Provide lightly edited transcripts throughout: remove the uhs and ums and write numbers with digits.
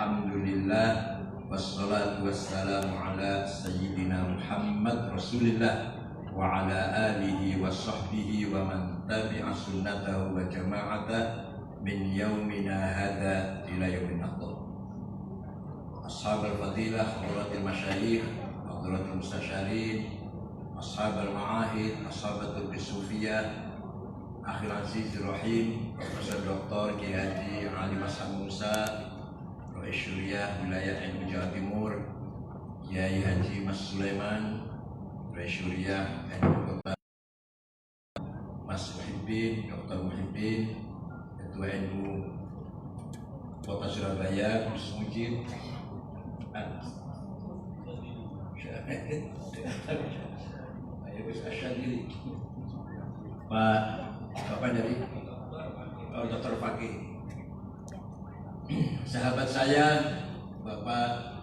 Alhamdulillah wassalatu wassalamu ala sayyidina Muhammad Rasulillah wa ala alihi wa sahbihi wa man tabi'a sunnatahu wa jama'ata min yaumina hadha ila yaumin naqd. Ashabul fadilah, hadratil masyayikh, hadratul mustasyarin, ashabul ma'ahid, ashabatul bisufiyah, akhil aziz rahim, Profesor Dr. Kiai Haji Ali Hasan Musa, Rais Syuriah Wilayah NU Jawa Timur, Kiai Haji Mas Sulaiman, Rais Syuriah NU Kota, Mas Muhibbin, Dr. Muhibbin, Ketua NU Kota Surabaya, Gus Mujib, Pak Bapak dari Dr. Fakih, sahabat saya Bapak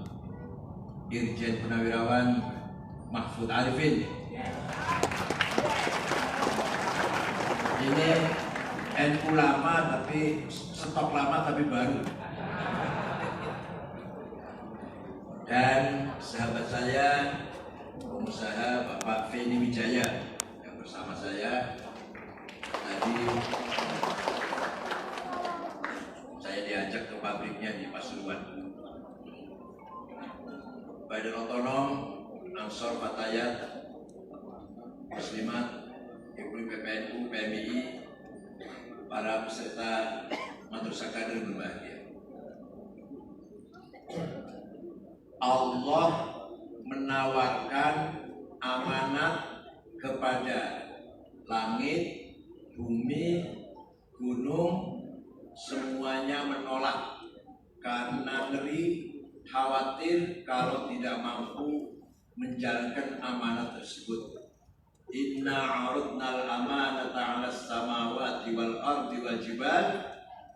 Irjen Purnawirawan Mahfud Arifin. Ini NU lama tapi stok lama tapi baru. Dan sahabat saya pengusaha Bapak Feni Wijaya yang bersama saya tadi. Saya diajak ke pabriknya di Pasuruan. Badan Otonom, Ansor Fatayat, Muslimat, Ibu PPNU, PMI, para peserta madrasah kader berbahagia. Allah menawarkan amanat kepada langit, bumi, gunung, semuanya menolak karena ngeri, khawatir kalau tidak mampu menjalankan amanat tersebut. Inna aradnal amanata 'alas samawati wal ardi wal jibal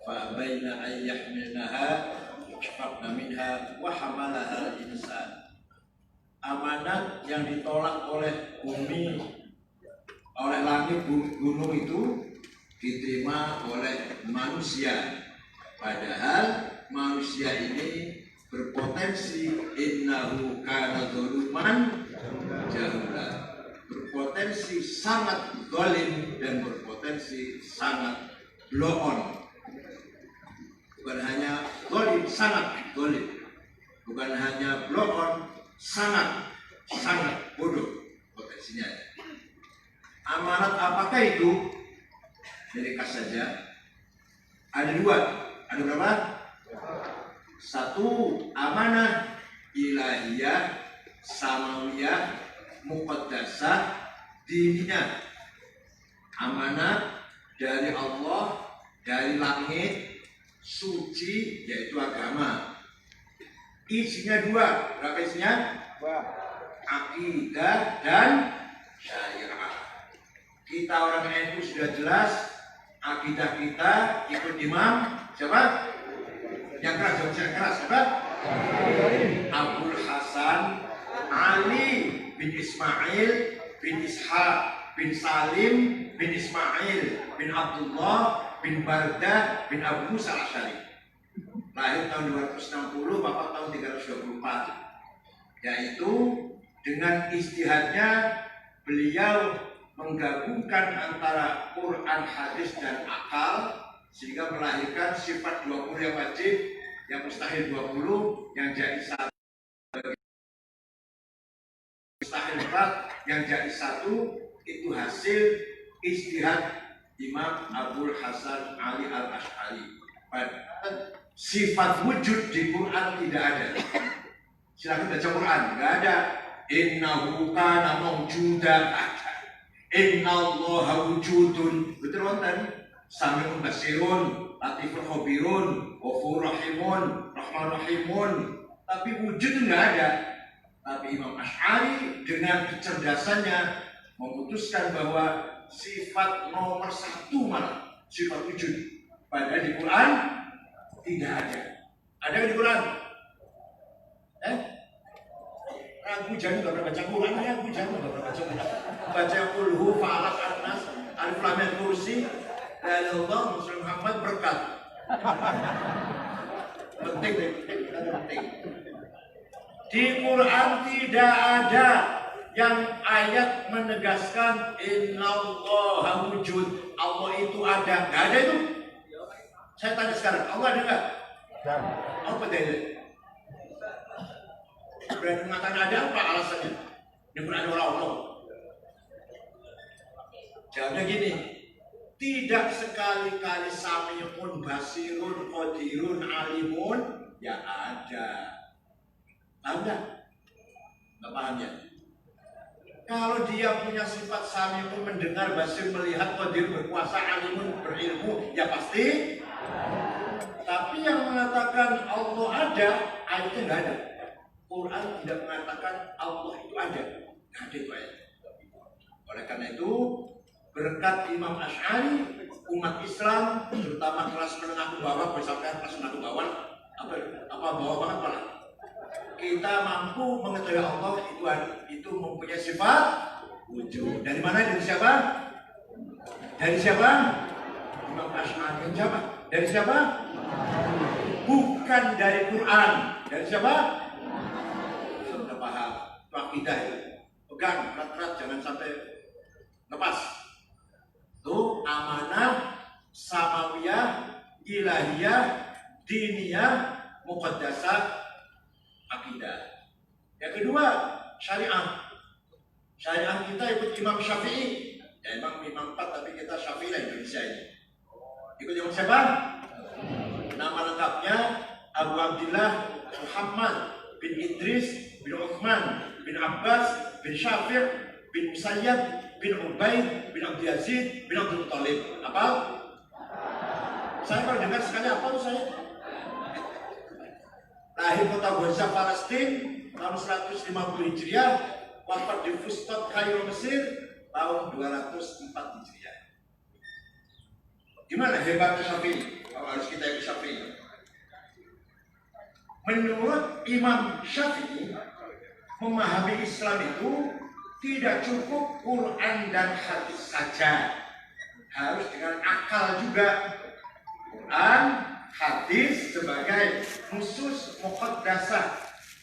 fa abaina an yahmilnaha ashfaqna minha wa hamalaha al-insan. Amanat yang ditolak oleh bumi, oleh langit, gunung itu diterima oleh manusia, padahal manusia ini berpotensi innahu kana zaluman jahula, berpotensi sangat zalim dan berpotensi sangat blow on. Bukan hanya zalim, sangat zalim. Bukan hanya blow on, sangat bodoh potensinya. Amanat apakah itu? Ringkas saja. Ada dua. Ada berapa? Satu, amanah ilahiyah, samawiyah, muqaddasah, diniyah. Amanat dari Allah, dari langit, suci, yaitu agama. Isinya dua. Berapa isinya? Akidah dan syariah. Kita orang NU sudah jelas. Akidah kita ikut imam siapa? Yang keras, yang keras siapa? Abdul Hasan Ali bin Ismail bin Ishaq bin Salim bin Ismail bin Abdullah bin Bardah bin Abu Musa al-Asy'ari. Lahir tahun 260, wafat tahun 324. Yaitu dengan ijtihadnya beliau menggabungkan antara Quran, hadis, dan akal sehingga melahirkan sifat 20 yang wajib, yang mustahil 20, yang jaiz 1, mustahil 4, yang jaiz 1. Itu hasil ijtihad Imam Abdul Hasan Ali al-Asy'ari. Sifat wujud di Quran tidak ada. Silakan baca Quran, nggak ada. Innahu kana mawjudan. Innallaha wujudun. Betul wonten. Sami'un basirun, latifun khabirun, ghafurur rahimun, rahmanur rahimun. Tapi wujud enggak ada. Tapi Imam Asy'ari dengan kecerdasannya memutuskan bahwa sifat nomor 1 malah sifat wujud. Padahal di Quran tidak ada. Ada di Quran? Ragu jangan nggak pernah baca Quran, ragu jangan nggak pernah baca Quran. Baca kulhu, falak, anas, alif lam mim, kursi, la ilaha illallah, Muhammad berkat. Penting deh. penting. Di Quran tidak ada yang ayat menegaskan innallaha wujud, Allah itu ada. Nggak ada itu. Saya tanya sekarang, Allah ada nggak? Apa dalilnya? Berarti mengatakan ada, apa alasannya? Ini pun ada orang-orang. Jawabnya gini, tidak sekali-kali sami'un, basirun, qadirun, alimun, ya ada. Tahu nggak? Nggak paham ya? Kalau dia punya sifat sami'un, mendengar, basir, melihat, qadir, berkuasa, alimun, berilmu, ya pasti. Tapi yang mengatakan Allah ada, ayatnya nggak ada. Quran tidak mengatakan Allah itu ada. Nggak ada itu ayat. Oleh karena itu, berkat Imam Asy'ari, umat Islam, terutama kelas menengah ke bawah, sampai kelas menengah ke bawah, apa bawah banget malah, kita mampu mengetahui Allah itu mempunyai sifat wujud. Dari mana? Dari siapa? Dari siapa? Imam Asy'ari. Siapa? Dari siapa? Bukan dari Quran. Dari siapa? Sudah paham. Itu akidah itu. Pegang erat-erat, jangan sampai lepas. Itu amanah samawiyah, ilahiyah, diniyah, muqaddasah, akidah. Yang kedua, syariah. Syariah kita ikut Imam Syafi'i. Ya Imam 4, tapi kita Syafi'i lah Indonesia ini. Ikut Imam siapa? Nama lengkapnya Abu Abdillah Muhammad bin Idris bin Uthman bin Abbas bin Syafi' bin Musayyab bin Ubaid bin Abdul Yazid bin Abdul Muttalib. Apa? Saya kalau dengar sekali apa tuh saya? Lahir kota Gaza, Palestina tahun 150 Hijriah, wafat di Fustat, Kairo, Mesir tahun 204 Hijriah. Gimana hebatnya Syafi'i? Kalau harus kita ikut Syafi'i. Menurut Imam Syafi'i, memahami Islam itu tidak cukup Quran dan hadis saja, harus dengan akal juga. Quran, hadis sebagai khusus muqaddasah,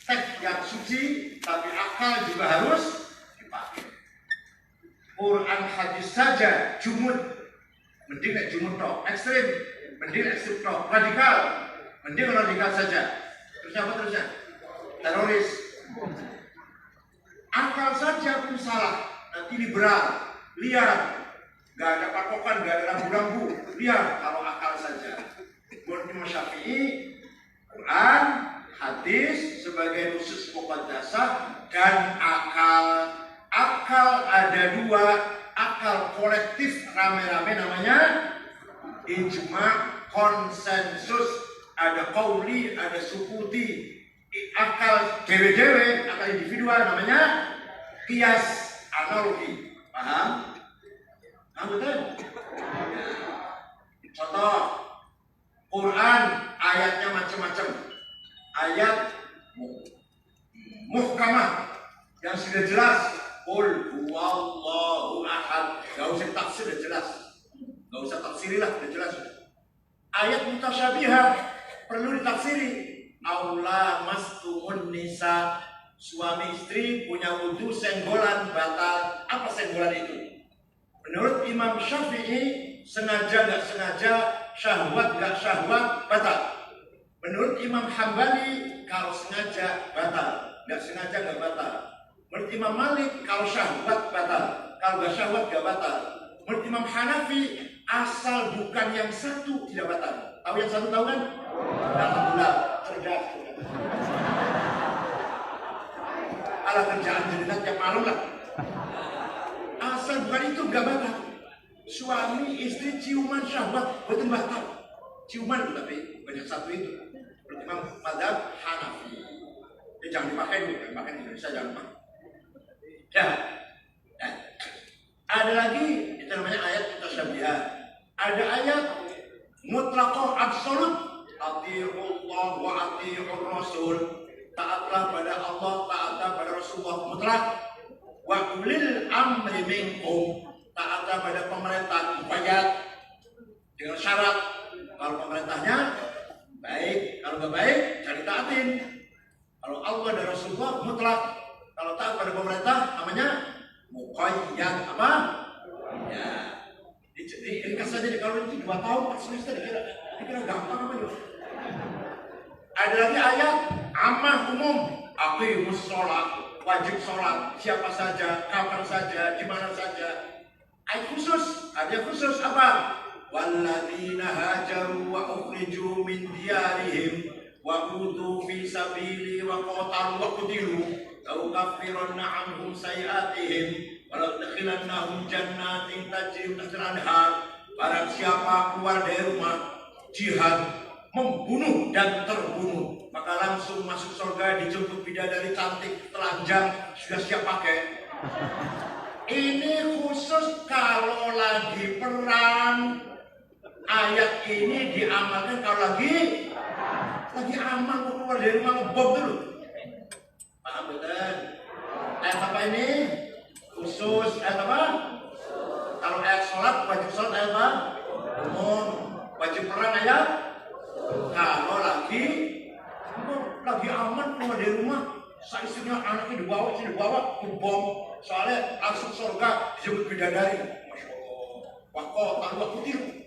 teks yang suci, tapi akal juga harus dipakai. Quran hadis saja jumud, mending jumud toh, ekstrim, mending ekstrim toh, radikal, mending radikal saja. Terus apa terusnya? Teroris. Akal saja pun salah, nanti liberal, liar, gak ada patokan, gak ada rambu-rambu, liar kalau akal saja. Menurut Imam Syafi'i, Quran, hadis sebagai khusus muqaddasah dan akal. Akal ada dua, akal kolektif rame-rame namanya ijma, konsensus. Ada qauli, ada sukuti. Akal dewe-dewe, akal individual namanya qiyas, analogi. Paham? Paham betul? Contoh, Quran ayatnya macam-macam. Ayat muhkamah yang sudah jelas, qul huwallahu ahad. Gak usah tafsir, sudah jelas. Gak usah tafsirilah, sudah jelas. Ayat mutasyabihah perlu ditafsiri. Aula mastumun nisa, suami istri punya wudu senggolan batal. Apa senggolan itu? Menurut Imam Syafi'i, sengaja gak sengaja, syahwat gak syahwat, batal. Menurut Imam Hambali, kalau sengaja batal, gak sengaja gak batal. Menurut Imam Malik, kalau syahwat batal, kalau gak syahwat gak batal. Menurut Imam Hanafi, asal bukan yang satu tidak batal. Tahu yang satu tahu kan? Alhamdulillah, cerdas. Alah kerjaan jadinya tiap malam lah. Asal bukan itu gak batal. Suami istri ciuman syahwat betul batal. Ciuman tapi banyak satu itu. Menurut Imam Madzhab Hanafi. Jangan dipakai dulu, yang pakai di Indonesia jangan pakai. Ya. Ada lagi itu namanya ayat mutasyabihah. Ada ayat mutlaqah absolut. Atiiullah wa atiiur rasul. Taatlah pada Allah, taatlah pada Rasulullah mutlak. Wa ulil amri minkum. Taatlah pada pemerintah muqayyad dengan syarat kalau pemerintahnya Baik, kalau nggak baik, cari taatin. Kalau Allah dan Rasulullah mutlak. Kalau taat pada pemerintah, namanya muqayyad apa? Ya. Ini saja kalau ini 2 tahun, 4 semester, dikira gampang apa juga. Ada lagi ayat ammah umum, aqimus sholat, wajib sholat, siapa saja, kapan saja, di mana saja. Ayat khusus, ada khusus apa? Walladzina hajaru wa ukhriju min diyarihim wa qutu fi sabili wa qatalu wa qutilu law kaffiranna anhum sayiatihim wa la udkhilannahum jannatin tajri min tahtiha al-anhar. Barang siapa keluar dari rumah jihad, membunuh dan terbunuh, maka langsung masuk surga, dijemput bidadari cantik, telanjang, sudah siap pakai. Ini khusus kalau lagi perang. Ayat ini diamalkan kalau lagi aman, mau keluar dari rumah ngebom dulu. Paham betul? Ayat apa ini? Khusus. Ayat apa? Kalau ayat sholat, wajib sholat ayat apa? Umum. Wajib perang ayat? Kalau lagi aman keluar dari rumah, saya istrinya anaknya dibawa ngebom. Soalnya langsung surga, disebut bidadari. Masya Allah. Waqo tahu aku tiru.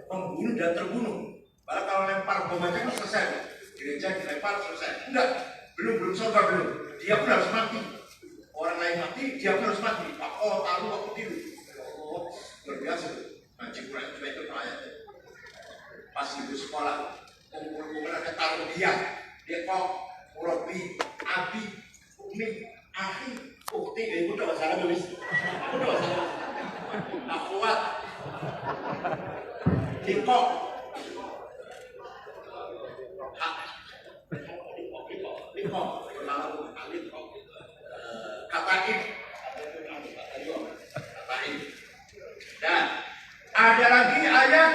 Membunuh dan terbunuh. Padahal kalau lempar bom aja kan selesai. Gereja dilempar selesai. Enggak, belum surga belum. Dia pun harus mati. Orang lain mati, dia pun harus mati. Oh, tahu aku tiru. Oh, luar biasa. Ngaji Quran cuma itu ayatnya. Pas ibu sekolah, kumpul-kumpul ada taruh dia kok Robi, Abi, Umi, Ahi, Ukti. Ibu udah masalah tulis. Udah masalah. Akhwat. Liko, katain. Dan ada lagi ayat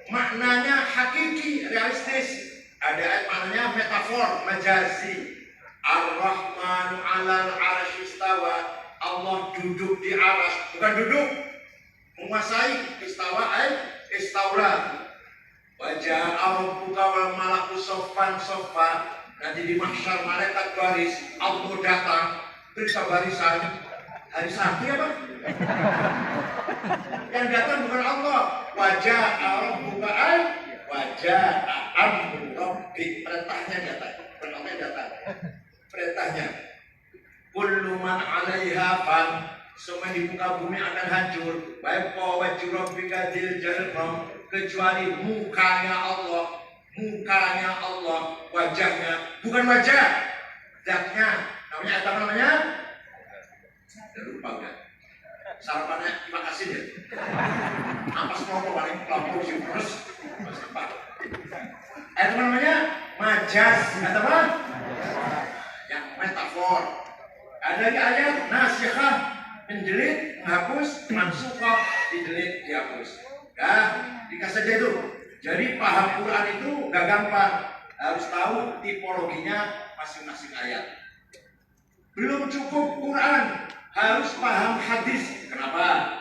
maknanya hakiki, realistis. Ada ayat maknanya metafor, majazi. Ar-Rahmanu 'alal 'arsy istawa. Allah duduk di aras, bukan duduk menguasai. Istawa istaula. Wajah rabbuka wal malaku soffan soffa. Nanti di mahsyar malaikat baris, Allah datang, periksa barisan. Hari Sabtu apa? Yang datang bukan Allah. Wajah rabbuka wajah rabbi. Perintahnya datang. Perintahnya. Kullu man 'alaiha fan. Semua di muka bumi akan hancur. Baik wajhu rabbika dzil jalali, kecuali mukanya Allah, wajahnya, bukan wajah, zatnya. Namanya apa namanya? Sudah lupa kan? Sarapannya terima kasih deh. Apa semua paling lampu sih terus? Itu namanya majaz, atau apa? Yang metafor. Ada lagi ayat nasikhah, menjelit, menghapus, mansukah, didelit, dihapus. Dikasih aja itu. Jadi paham Quran itu gak gampang. Harus tahu tipologinya masing-masing ayat. Belum cukup Quran, harus paham hadis. Kenapa?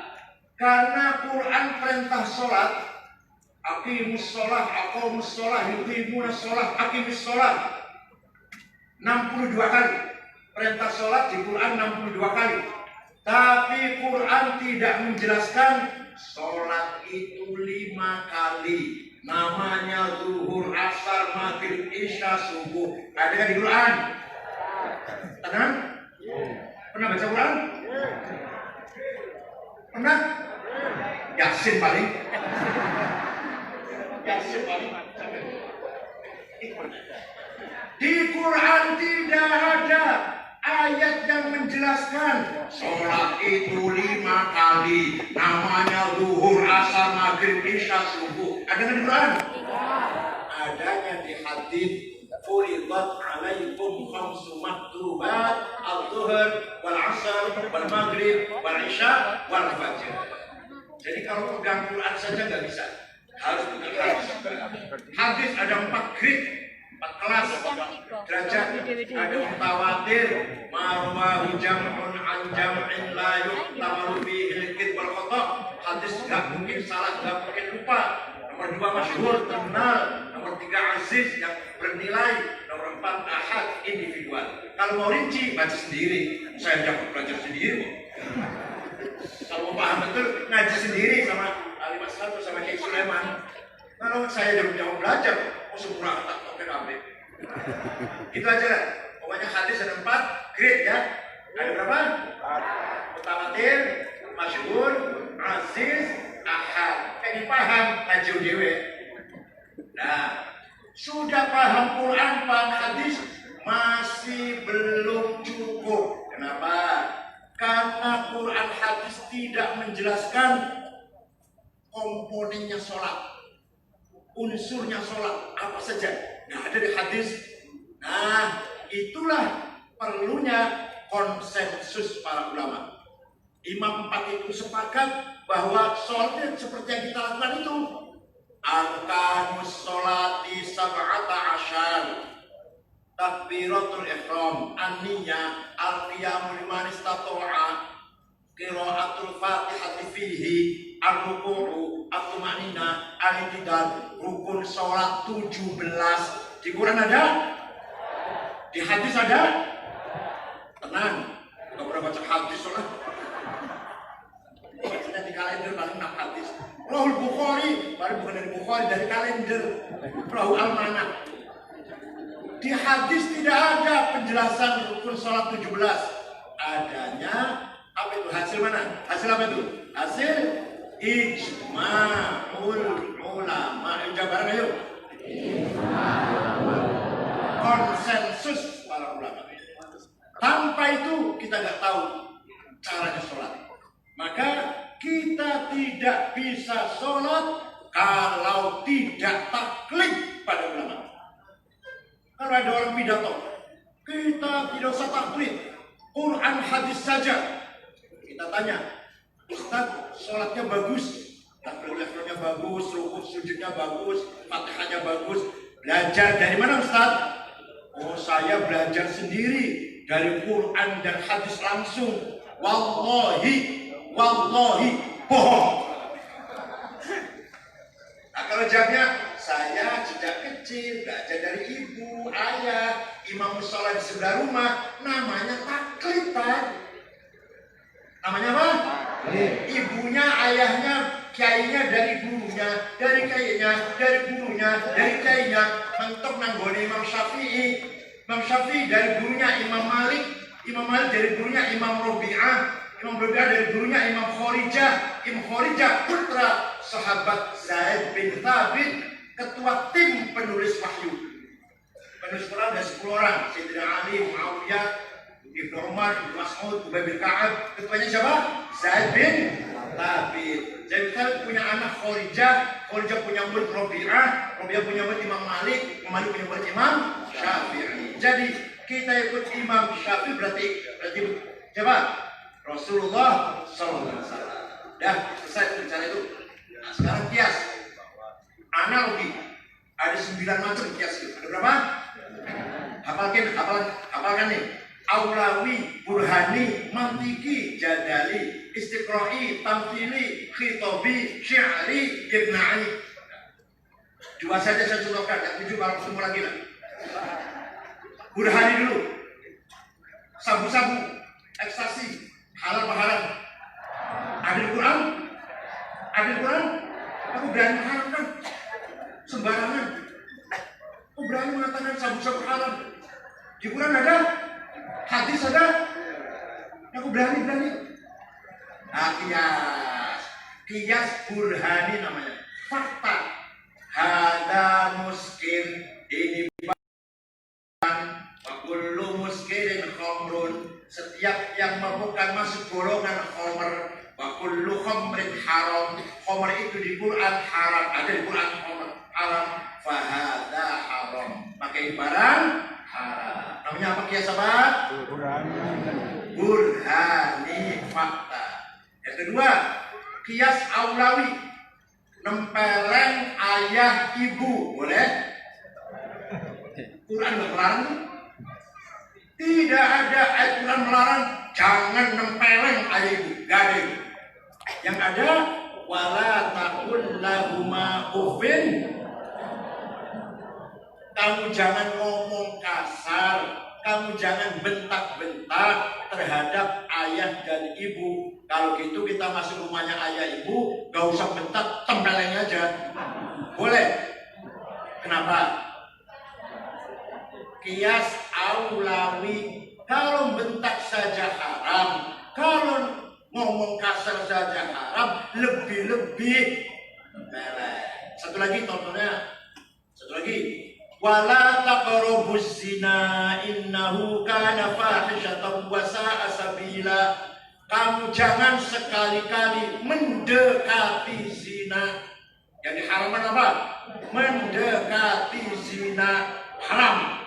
Karena Quran perintah sholat, aqimus sholat, aqamus sholat, yuqimuna sholat, aqimus sholat. 62 kali. Perintah sholat di Quran 62 kali. Tapi Quran tidak menjelaskan sholat itu 5 kali. Namanya zuhur, asar, maghrib, isya, subuh. Ada kan di Quran? Tenang? Pernah baca Quran? Pernah? Yasin paling. Di Quran tidak ada ayat yang menjelaskan sholat itu 5 kali. Namanya zuhur, asar, maghrib, isya, subuh. Ada di Quran? Adanya di hadis. Furidat alaikum khamsu maktubat al-zuhur wal asar wal maghrib wal isya wal fajr. Jadi kalau pegang Quran saja nggak bisa, harus pegang hadis. Ada 4 grade, 4 kelas derajat. Ada mutawatir, marwahu jam'un an jam'in la yuhtamalu fihi al-kidb wal khata'. Hadis nggak mungkin salah, nggak mungkin lupa. Nomor 2 masyhur, terkenal. Nomor nomor 3 aziz yang bernilai, nomor 4 ahad individual. Kalau mau rinci baca sendiri, saya dapat belajar sendiri kok. Kalau mau paham betul ngaji sendiri sama Ali Mas Satu sama Kiai Sulaiman. Kalau saya jauh belajar, mau semurah tak pakai. Itu aja lah. Pokoknya hadis ada 4 grade ya. Ada berapa? Mutawatir, masyhur, aziz, ahad. Kayak paham ngaji dewe. Nah, sudah paham Quran, paham hadis, masih belum cukup. Kenapa? Karena Quran hadis tidak menjelaskan komponennya sholat, unsurnya sholat apa saja, nggak ada di hadis. Nah, itulah perlunya konsensus para ulama. Imam 4 itu sepakat bahwa sholat seperti yang kita lakukan itu. Arkanus sholati sab'ata asyar, takbiratul ihram, an-niyah, al-qiyamu liman istata'a, qiraatul fatihati fihi, ar-ruku'u, at-tumanina, al-i'tidal. Rukun sholat 17. Di Quran ada? Di hadis ada? Tenang, nggak pernah baca hadis sholat. Bacanya di kalender paling 6 hadis. Rahul Bukhari, baru bukan dari Bukhari, dari kalender. Rahul Almanak. Di hadis tidak ada penjelasan rukun sholat 17. Adanya apa itu? Hasil mana? Hasil apa itu? Hasil ijma'ul ulama. Jabaran ayo. Konsensus para ulama. Tanpa itu kita nggak tahu caranya sholat. Maka kita tidak bisa sholat kalau tidak taklid pada ulama. Kalau ada orang pidato, kita tidak usah taklid, Quran hadis saja. Kita tanya, Ustaz, sholatnya bagus, takbiratul bagus, rukuk sujudnya bagus, fatihahnya bagus. Belajar dari mana Ustaz? Oh, saya belajar sendiri dari Quran dan hadis langsung. Wallahi, bohong. Nah, kalau jawabnya, saya sejak kecil belajar dari ibu, ayah, imam musola di sebelah rumah, namanya taklid, Pak. Namanya apa? Ibunya, ayahnya, kiainya dari gurunya, dari kiainya, dari gurunya, dari kiainya, mentok nanggone Imam Syafi'i. Imam Syafi'i dari gurunya Imam Malik, Imam Malik dari gurunya Imam Rabi'ah, Imam Rabi'ah dari gurunya Imam Khorijah, Imam Khorijah putra sahabat Zaid bin Thabit, ketua tim penulis wahyu. Penulis Quran ada 10 orang, Sayyidina Ali, Muawiyah, Ibnu Umar, Ibnu Mas'ud, Ubay bin Ka'ab. Ketuanya siapa? Zaid bin Thabit. Zaid bin Thabit punya anak Khorijah, Khorijah punya murid Rabi'ah, Rabi'ah punya murid Imam Malik, Imam Malik punya murid Imam Syafi'i. Jadi kita ikut Imam Syafi'i berarti siapa? Rasulullah SAW. Dah selesai bicara itu. Nah, sekarang kias, analogi. Ada 9 macam kias itu. Ada berapa? Hafalkan nih. Aulawi, burhani, mantiki, jadali, istiqra'i, tamthili, khitobi, syi'ri, ibna'i. 2 saja saya contohkan, yang 7 kalau semua lagi lah. Burhani dulu. Sabu-sabu, ekstasi, halal haram. Ada di Quran? Ada di Quran? Aku berani mengharamkan sembarangan. Aku berani mengatakan sabu-sabu haram. Di Quran ada? Hadis ada? Aku berani. Nah, kias burhani namanya. Fakta. Hada muskil, ini kullu muskirin khamrun. Setiap yang mabukkan masuk golongan khamr. Wa kullu khamrin haram. Khamr itu di Quran haram. Ada di Quran khamr haram. Fahada haram. Pakai barang haram. Namanya apa kias apa? Burhani, fakta. Yang kedua, kias aulawi. Nempeleng ayah ibu. Boleh? Quran nggak melarang. Tidak ada ayat Quran melarang jangan nempeleng ayah ibu. Gak ada itu. Yang ada wala taqul lahuma uffin. kamu jangan ngomong kasar, kamu jangan bentak-bentak terhadap ayah dan ibu. Kalau gitu kita masuk rumahnya ayah ibu, gak usah bentak, tempeleng aja. Boleh? Kenapa? Kias aulawi. Kalau bentak saja haram, kalau ngomong kasar saja haram, lebih-lebih tempeleng. Satu lagi contohnya, satu lagi. Wala taqrabuz zina innahu kana fahishatan wa sa'a sabila. Kamu jangan sekali-kali mendekati zina. Yang diharamkan apa? Mendekati zina haram.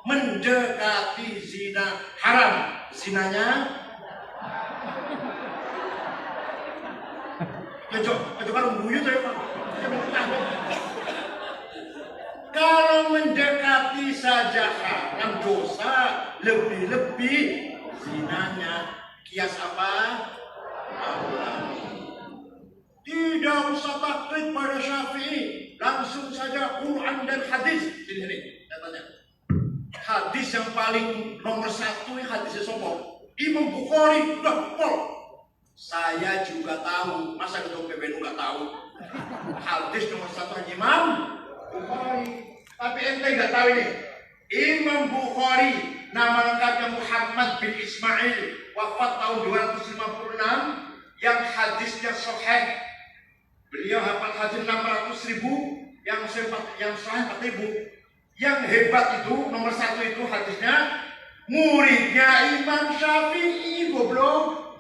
Mendekati zina haram. Zinanya coba guyu tuh ya Pak. Kalau mendekati saja haram dosa, lebih-lebih zinanya. Kias apa? Tidak usah taklid pada Syafi'i, langsung saja Quran dan hadis. Sini katanya. Hadis yang paling nomor satu hadisnya sopo. Imam Bukhari udah pol. Saya juga tahu, masa ketua PBNU nggak tahu? Hadis nomor satu Imam Bukhari. Tapi ente nggak tahu ini. Imam Bukhari, nama lengkapnya Muhammad bin Ismail, wafat tahun 256, yang hadisnya sahih. Beliau hafal hadis 600.000, yang sahih 4.000. Yang hebat itu nomor satu itu hadisnya muridnya Imam Syafi'i, goblok.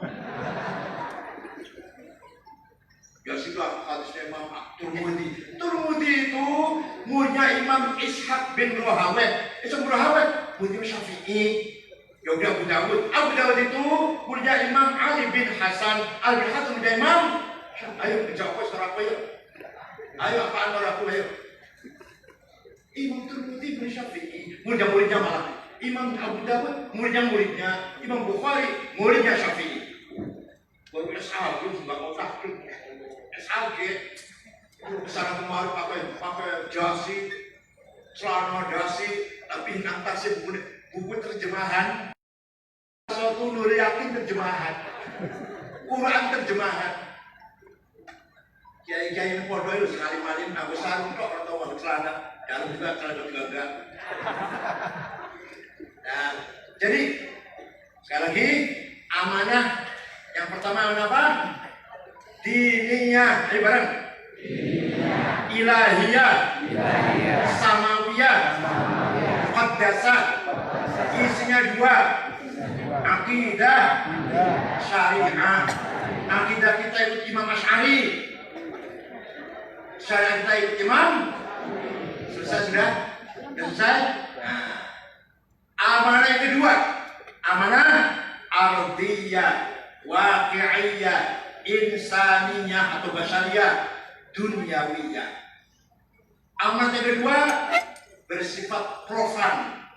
Ya sudah, hadisnya Imam Turmudi. Turmudi itu muridnya Imam Ishaq bin Rahawayh. Ishaq bin Rahawayh muridnya Syafi'i. Ya udah Abu Dawud. Abu Dawud itu muridnya Imam Ali bin Hasan. Ali bin Hasan muridnya Imam. Ayo jawab sekarang apa ya? Ayo apaan aku ayo. Imam Turmudi bin Syafi'i, muridnya malah Imam Abu Dawud, muridnya Imam Bukhari, muridnya Syafi'i. Baru SAG nggak mau takut. SAG kesana kemarin pakai dasi, celana dasi, tapi nangkasi buku terjemahan. Suatu Nur Yakin terjemahan, Quran terjemahan. Kiai-kiai yang podo itu sekali malin aku sarung kok atau masuk celana. Dalam juga celana gagal. Nah, jadi sekali lagi amanah yang pertama apa? Diniyah, bareng. Ilahiyah, samawiyah, muqaddasah. Isinya dua. Akidah, syariah. Akidah kita ikut Imam Asy'ari. Syariah kita ikut Imam. Selesai sudah? Selesai? Nah, amanah yang kedua, amanah ardiyah, waqi'iyah, insaniyah atau basyariyah, dunyawiyah. Amanah yang kedua bersifat profan,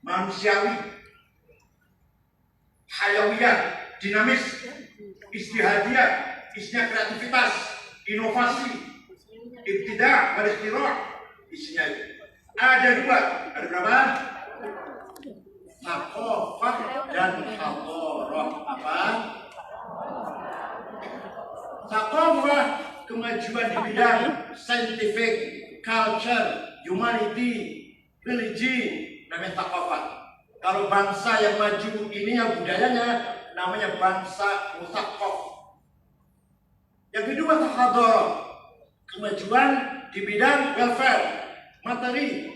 manusiawi, hayawiyah, dinamis, istihadiyah, isinya kreativitas, inovasi, ibtidah, berikhtirah. Isinya itu ada dua, ada berapa? Thaqafah dan hadarah. Apa? Thaqafah kemajuan di bidang scientific, culture, humanity, religion, namanya thaqafah. Kalau bangsa yang maju ini yang budayanya namanya bangsa mutsaqqaf. Yang kedua hadarah, kemajuan di bidang welfare, materi,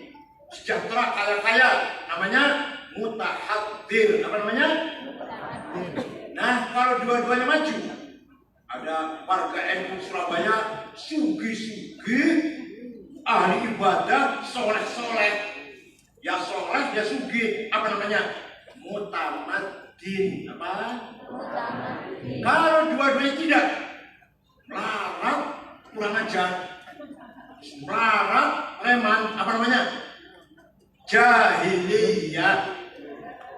sejahtera, kaya-kaya, namanya mutahaddir. Apa namanya? Nah, kalau dua-duanya maju, ada warga NU Surabaya, sugih-sugih, ahli ibadah, soleh-soleh. Ya soleh, ya sugih. Apa namanya? Mutamaddin. Apa? Mutamaddin. Kalau dua-duanya tidak, melarat, kurang ajar, melarat, reman, apa namanya? Jahiliyah.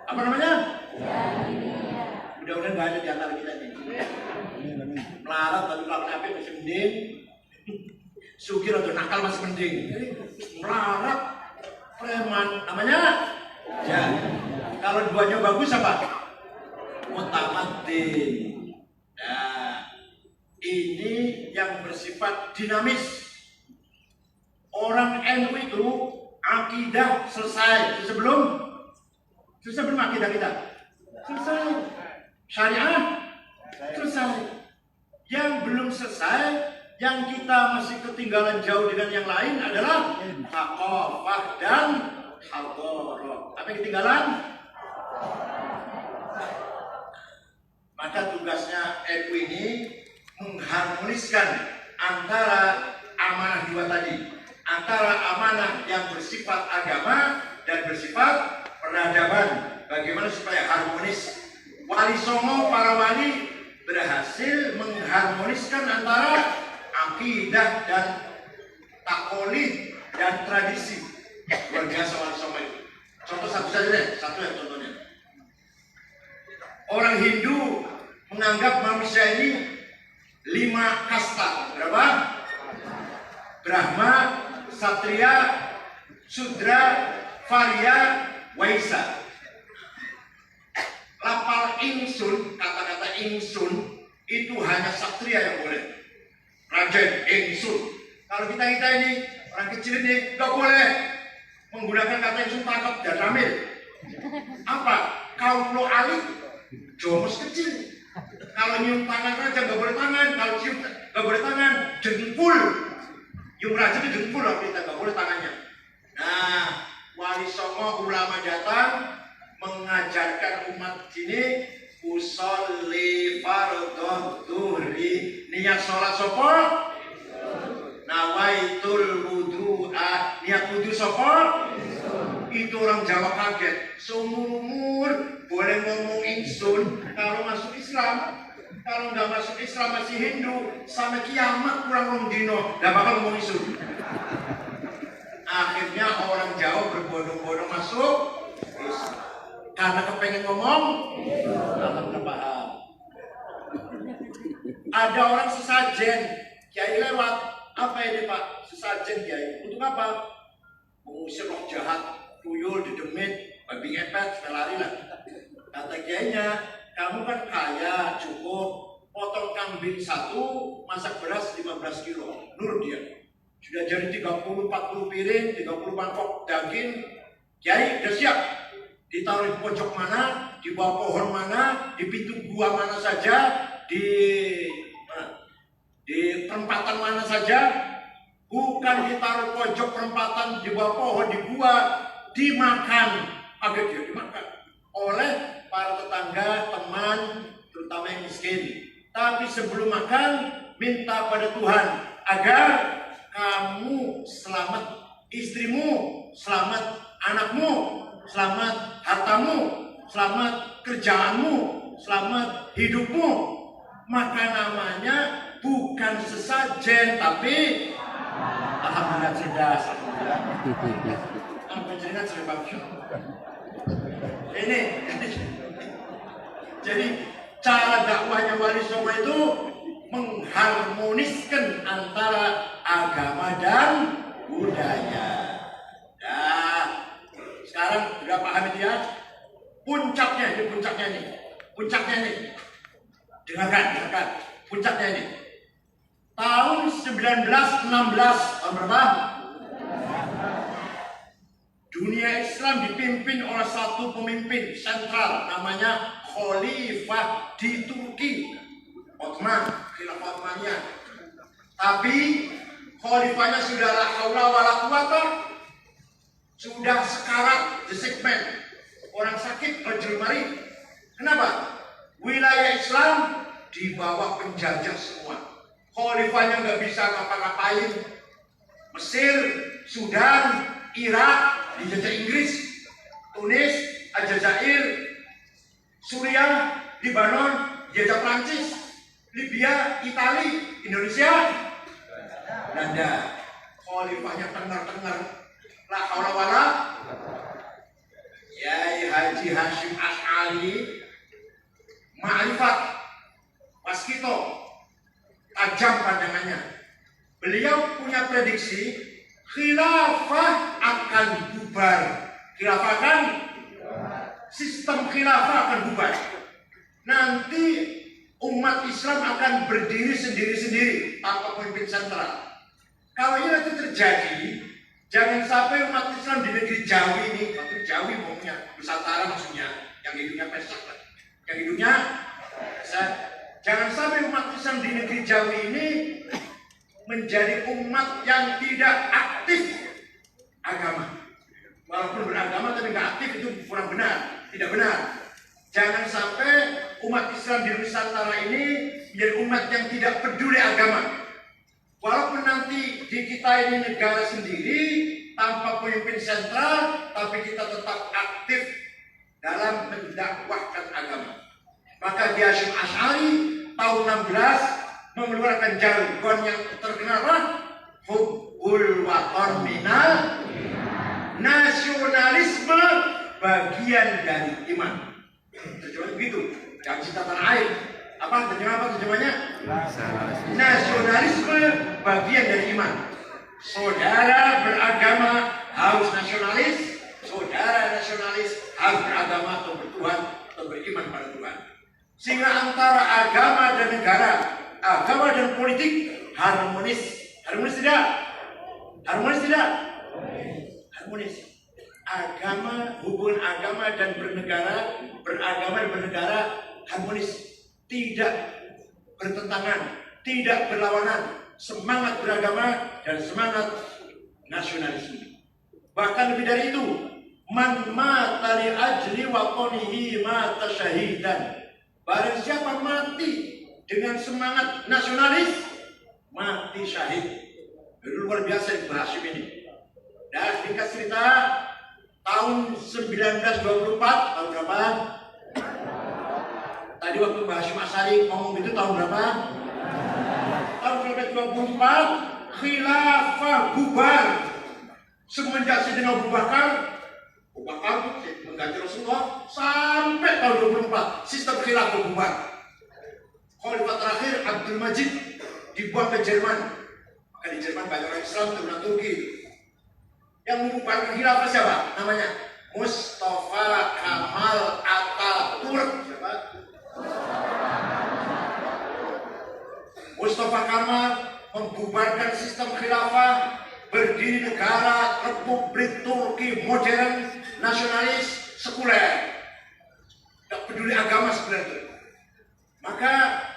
Apa namanya? Jahiliyah. Mudah-mudahan nggak ada di antara kita ini. Melarat tapi kalau apa masih mending. Sugih atau nakal masih mending. Melarat, preman, namanya ya. Kalau duanya bagus apa? Mutamaddin. Nah, ini yang bersifat dinamis. Orang NU itu akidah selesai sebelum akidah kita selesai, syariah selesai. Yang belum selesai, yang kita masih ketinggalan jauh dengan yang lain adalah thaqafah dan hadharah. Apa yang ketinggalan? Maka tugasnya NU ini mengharmoniskan antara amanah dua tadi, antara amanah yang bersifat agama dan bersifat peradaban. Bagaimana supaya harmonis? Wali Songo, para wali berhasil mengharmoniskan antara akidah dan takolid dan tradisi. Luar biasa Wali Songo itu. Contoh satu saja deh, satu ya contohnya. Orang Hindu menganggap manusia ini 5 kasta. Berapa? Brahma, Satria, Sudra, Varya, Waisa. Lapal ingsun, kata-kata ingsun itu hanya Satria yang boleh. Raja ingsun. Kalau kita ini orang kecil ini nggak boleh menggunakan kata ingsun tangkap dan ramil. Apa? Kaulo alik, jomos kecil. Kalau nyium tangan raja nggak boleh tangan, kalau cium nggak boleh tangan, jengkul. Nyium raja itu jengkul, kita nggak boleh tangannya. Nah, Wali Songo ulama datang mengajarkan umat ini usolli fardhu dhuhri, niat sholat sopo nawaitul wudu'a, niat wudu sopo. Itu orang Jawa kaget, seumur umur boleh ngomong ingsun kalau masuk Islam, kalau nggak masuk Islam masih Hindu, sampai kiamat kurang rongdino nggak bakal ngomong ingsun. Akhirnya orang Jawa berbondong-bondong masuk Islam karena kepengen ngomong, alhamdulillah paham. Ada orang sesajen, kiai lewat, apa ini Pak? Sesajen kiai, untuk apa? Mengusir roh jahat, tuyul, didemit, babi ngepet, lari lah. Kata kiainya, kamu kan kaya, cukup, potong kambing 1, masak beras 15 kilo, nur dia. Sudah jadi 30-40 piring, 30 mangkok daging, kiai udah siap. Ditaruh di pojok mana, di bawah pohon mana, di pintu gua mana saja, di perempatan mana saja, bukan ditaruh pojok perempatan di bawah pohon di gua, dimakan, agar dia dimakan oleh para tetangga, teman, terutama yang miskin. Tapi sebelum makan, minta pada Tuhan agar kamu selamat, istrimu selamat, anakmu selamat, hartamu selamat, kerjaanmu selamat, hidupmu. Maka namanya bukan sesajen, tapi alhamdulillah cerdas. Apa cerdas bagus. Ini jadi cara dakwahnya Wali Songo itu mengharmoniskan antara agama dan budaya. Nah, sekarang sudah paham dia? Puncaknya nih. Dengarkan. Puncaknya ini. Tahun 1916, tahun berapa? Dunia Islam dipimpin oleh satu pemimpin sentral namanya Khalifah di Turki, Ottoman, Khilafah Ottomaniyah. Tapi khalifahnya sudah la haula wala quwata, sudah sekarat, desikmen, orang sakit, rajul mari. Kenapa? Wilayah Islam di bawah penjajah semua. Khalifahnya nggak bisa ngapa-ngapain. Mesir, Sudan, Irak dijajah Inggris, Tunis, Aljazair, Suriah, Lebanon dijajah Prancis, Libya, Itali, Indonesia, Belanda. Khalifahnya tengar-tengar, la haula wala. Yai Haji Hashim Ash'ari, ma'rifat, waskito, tajam pandangannya. Beliau punya prediksi khilafah akan akan bubar. Khilafah akan, sistem khilafah akan bubar. Nanti umat Islam akan berdiri sendiri-sendiri tanpa pemimpin sentral. Kalau ini nanti terjadi, jangan sampai umat Islam di negeri Jawi ini, waktu Jawi maksudnya Nusantara maksudnya, yang hidupnya pesak, yang hidupnya pesak. Jangan sampai umat Islam di negeri Jawi ini menjadi umat yang tidak aktif agama. Walaupun beragama tapi nggak aktif, itu kurang benar, tidak benar. Jangan sampai umat Islam di Nusantara ini menjadi umat yang tidak peduli agama. Walaupun nanti di kita ini negara sendiri tanpa pemimpin sentral, tapi kita tetap aktif dalam mendakwahkan agama. Maka Kiai Hasyim Asy'ari tahun 16 mengeluarkan jargon yang terkenal, hubbul waton minal, nasionalisme bagian dari iman. Terjemahnya begitu. Jangan cinta tanah air. Terjemahnya? Nasionalisme bagian dari iman. Saudara beragama harus nasionalis. Saudara nasionalis harus beragama atau bertuhan atau beriman pada Tuhan. Sehingga antara agama dan negara, agama dan politik harmonis. Harmonis tidak? Harmonis tidak? Harmonis. Agama, hubungan agama dan bernegara, beragama dan bernegara harmonis, tidak bertentangan, tidak berlawanan. Semangat beragama dan semangat nasionalisme. Bahkan lebih dari itu, man mata li ajli watanihi mata syahidan. Barang siapa mati dengan semangat nasionalis, mati syahid. Luar biasa Ibu Hasyim ini. Dan singkat cerita, tahun 1924, tahun berapa? Tadi waktu Mbak Hasyim Asy'ari ngomong itu tahun berapa? Tahun 1924, khilafah bubar. Semenjak Sayyidina Abu Bakar mengganti Rasulullah, sampai tahun 24 sistem khilafah bubar. Khalifah terakhir Abdul Majid dibuang ke Jerman. Maka di Jerman banyak orang Islam, keturunan Turki. Yang membubarkan khilafah siapa? Namanya Mustafa Kamal Atatürk. Siapa? Mustafa Kamal membubarkan sistem khilafah, berdiri negara Republik Turki modern, nasionalis, sekuler. Tidak peduli agama sebenarnya. Maka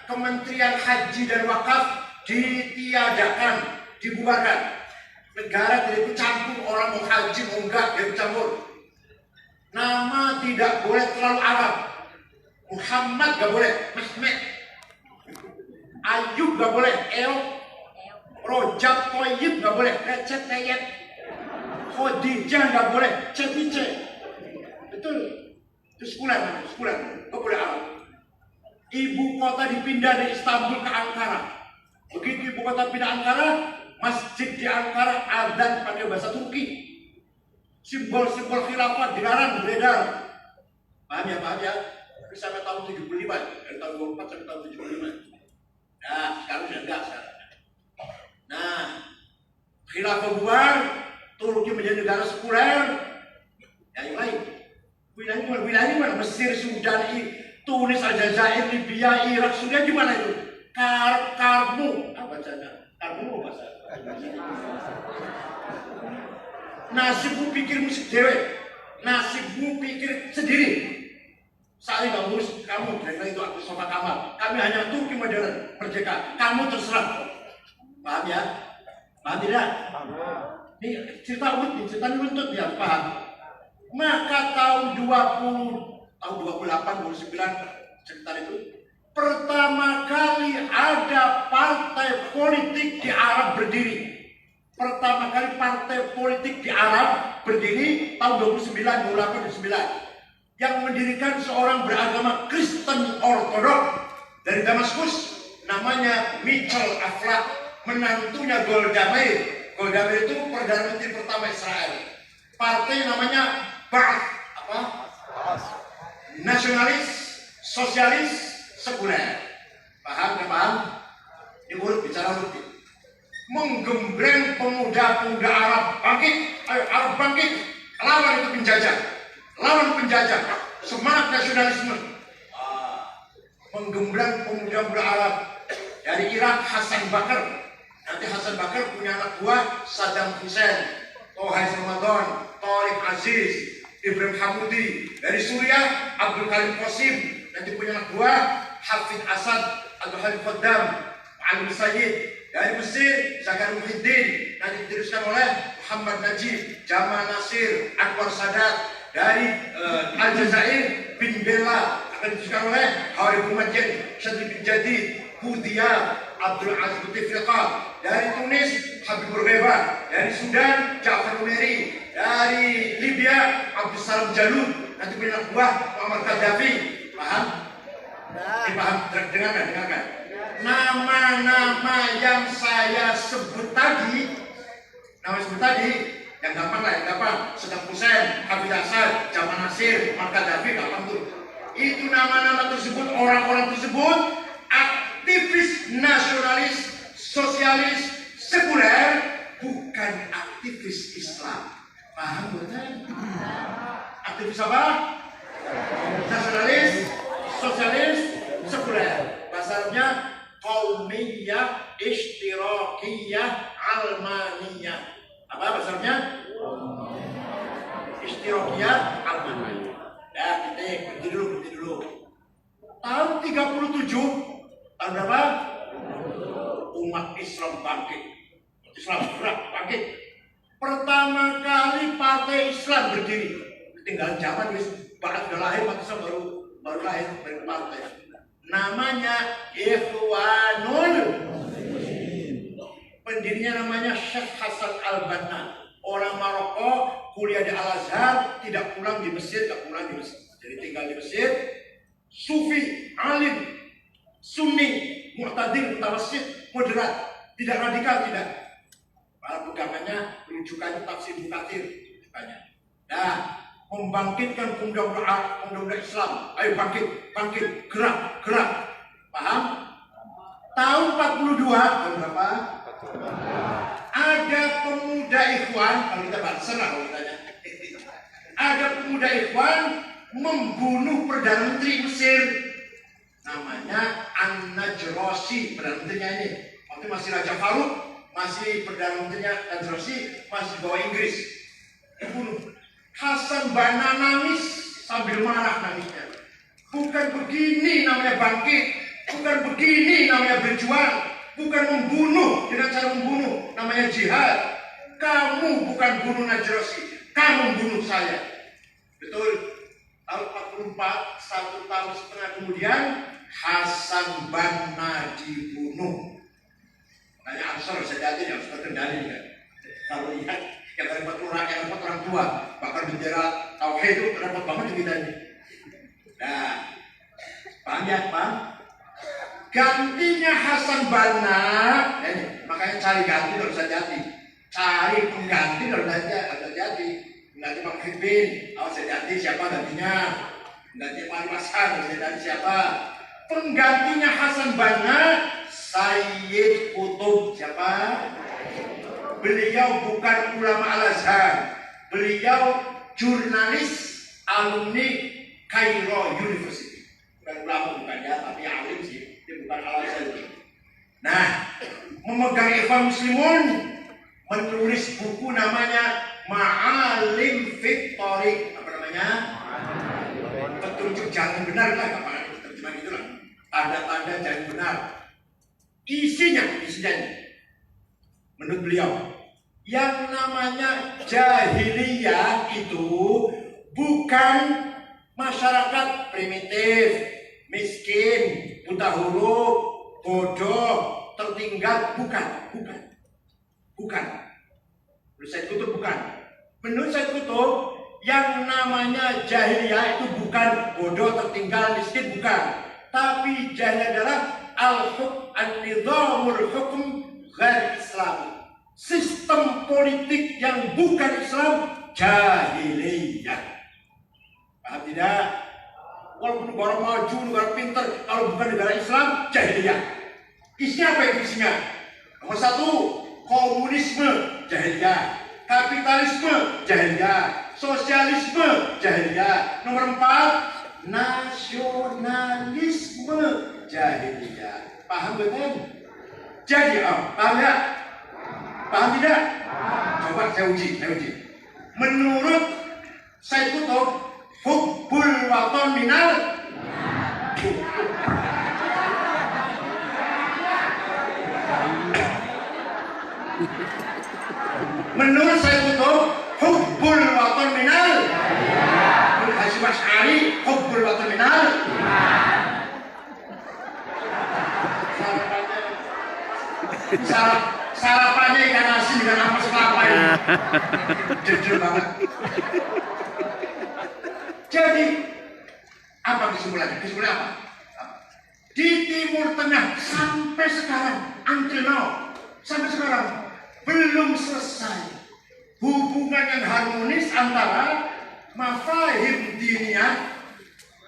Kementerian Haji dan Wakaf ditiadakan, dibubarkan. Negara tidak ikut campur, orang mau haji mau enggak, dia ikut campur. Nama tidak boleh terlalu Arab. Muhammad gak boleh, Mehmet. Ayub gak boleh, Rojab Toyib gak boleh, Recep Tayyip. Khadijah gak boleh, Cepice. Betul. Itu sekuler, gak boleh Arab. Ibu kota dipindah dari Istanbul ke Ankara. Begitu ibu kota pindah Ankara, masjid di Ankara adzan pakai bahasa Turki. Simbol-simbol khilafah dilarang beredar. Paham ya? Tapi sampai tahun 75, dari tahun 24 sampai tahun 75. Nah, sekarang sudah enggak sekarang. Nah, khilafah bubar, Turki menjadi negara sekuler. Yang lain, wilayah mana? Mesir, Sudan, Tunis, Aljazair, Libya, Irak, Suriah gimana itu? Karmu, apa bacanya? Karmu bahasa. Nasibmu pikir musik dewe, nasibmu pikir sendiri. Saat ini kamu dari itu aku sama Kamal. Kami hanya Turki modern, merdeka. Kamu terserah. Paham ya? Paham tidak? Ini cerita nuntut ya, paham? Maka tahun 28, 29 cerita itu, pertama kali ada partai politik di Arab berdiri. Pertama kali partai politik di Arab berdiri tahun 29, 28, 29. Yang mendirikan seorang beragama Kristen Ortodok dari Damaskus, namanya Michel Aflaq, menantunya Golda Meir. Golda Meir itu Perdana Menteri pertama Israel. Partai namanya Ba'ath, nasionalis, sosialis, sekuler. Paham? Diurut, bicara urut. Menggembleng pemuda-pemuda Arab bangkit Ayo Arab bangkit, lawan itu penjajah, lawan penjajah, semangat nasionalisme. Menggembleng pemuda-pemuda Arab dari Irak, Hasan Bakar. Nanti Hasan Bakar punya anak buah Saddam Hussein, Tohais Ramadan, Tariq Aziz, Ibrahim Hamudi. Dari Suriah Abdul Karim Qasim. Nanti punya anak buah Hafid Asad, Abdul Halim Khaddam, Ali Sayyid. Dari Mesir Zakaria Muhyiddin. Nanti diteruskan oleh Muhammad Najib, Jamal Nasir, Anwar Sadat. Dari Aljazair bin Bella akan diteruskan oleh Harith Majid, Syadri bin Jadid, Hudiyah, Abdul Aziz Bouteflika. Dari Tunis Habibur Gheba. Dari Sudan Ja'far Numeri. Dari Libya Abdul Salam Jalud. Nanti punya buah Muammar Gaddafi. Paham? Paham? Dengarkan. Nama-nama yang saya sebut tadi, yang gampang lah, yang gampang. Saddam Hussein, Hafid Asad, Jamal Nasir, Muammar Gaddafi, gampang tuh. Itu nama-nama tersebut, orang-orang tersebut aktivis nasionalis, sosialis, sekuler, bukan aktivis Islam. Paham bukan? Aktivis apa? Nasionalis, sosialis, sekuler. Bahasa Arabnya Qaumiyah, Ishtirakiyah, Almaniyah. Apa bahasa Arabnya? Ishtirakiyah, Almaniyah. Ya, kita berhenti dulu. Tahun 37, tahun berapa? Umat Islam bangkit. Islam gerak bangkit. Pertama kali partai Islam berdiri. Tinggal zaman bahkan sudah lahir, partai Islam baru lahir dari partai. Namanya Ikhwanul. Pendirinya namanya Syekh Hasan Al-Banna. Orang Maroko, kuliah di Al-Azhar, tidak pulang di Mesir, Jadi tinggal di Mesir. Sufi, alim, sunni, mu'tadil, mutawassit, moderat, tidak radikal, tidak. Para pegangannya, rujukannya tafsir Bukatir, rujukannya. Nah, membangkitkan pemuda-pemuda Islam. Ayo bangkit, gerak. Paham? Tahun 42, tahun berapa? Ada pemuda Ikhwan, kalau kita bahasa kalau ditanya. Ada pemuda Ikhwan membunuh Perdana Menteri Mesir. Namanya An-Najrasi, Perdana Menterinya ini. Waktu masih Raja Farouk, masih Perdana Menterinya Najrasi, masih di bawah Inggris. Dibunuh. Hasan Banna nangis sambil marah nangisnya. Bukan begini namanya bangkit, bukan begini namanya berjuang, bukan membunuh dengan cara membunuh, namanya jihad. Kamu bukan bunuh Najrasi, kamu bunuh saya. Betul. Tahun 44, 1 tahun setengah kemudian Hasan Banna dibunuh. Makanya Ansor sejati yang harus terkendali kan. Kalau lihat yang repot orang tua, bahkan bendera tauhid itu repot banget kita ini. Nah, paham ya, Pak? Gantinya Hasan Banna, makanya cari ganti harus hati-hati. Cari pengganti harus hati-hati. Ganti Pak Hibin, harus hati-hati siapa gantinya. Ganti Pak Hasan, harus hati-hati siapa. Penggantinya Hasan Banna, Sayyid Qutb, siapa? Beliau bukan ulama Al-Azhar, beliau jurnalis alumni Cairo University. Bukan ulama bukan ya, tapi alim sih, dia bukan Al-Azhar. Nah, memegang Ikhwan Muslimun, menulis buku namanya Ma'alim Fit Thoriq. Apa namanya? Petunjuk jalan benar lah, apa terjemahan itu lah. Tanda-tanda jalan benar. Isinya menurut beliau, yang namanya jahiliyah itu bukan masyarakat primitif, miskin, buta huruf, bodoh, tertinggal, bukan. Menurut Sayyid Qutb bukan. Menurut Sayyid Qutb, yang namanya jahiliyah itu bukan bodoh, tertinggal, miskin, bukan. Tapi jahiliyah adalah an-nizamul hukum ghair Islami. Sistem politik yang bukan Islam, jahiliyah. Paham tidak? Walaupun negara maju, negara pintar, kalau bukan negara Islam, jahiliyah. Isinya apa itu isinya? Nomor 1, komunisme, jahiliyah. Kapitalisme jahiliyah, sosialisme jahiliyah. Nomor 4, nasionalisme jahiliyah. Paham betul? Jadi, paham ya? Paham tidak? Coba saya uji. Menurut Said Qutb, hubbul waton minal menurut Said Qutb, hubbul waton minal menurut Hasyim Asy'ari, hubbul waton minal sarapannya ikan asin dengan ampas kelapa ini jujur banget. Jadi apa kesimpulannya? Kesimpulannya apa? Di Timur Tengah sampai sekarang, until now, sampai sekarang belum selesai hubungan yang harmonis antara mafahim diniyah,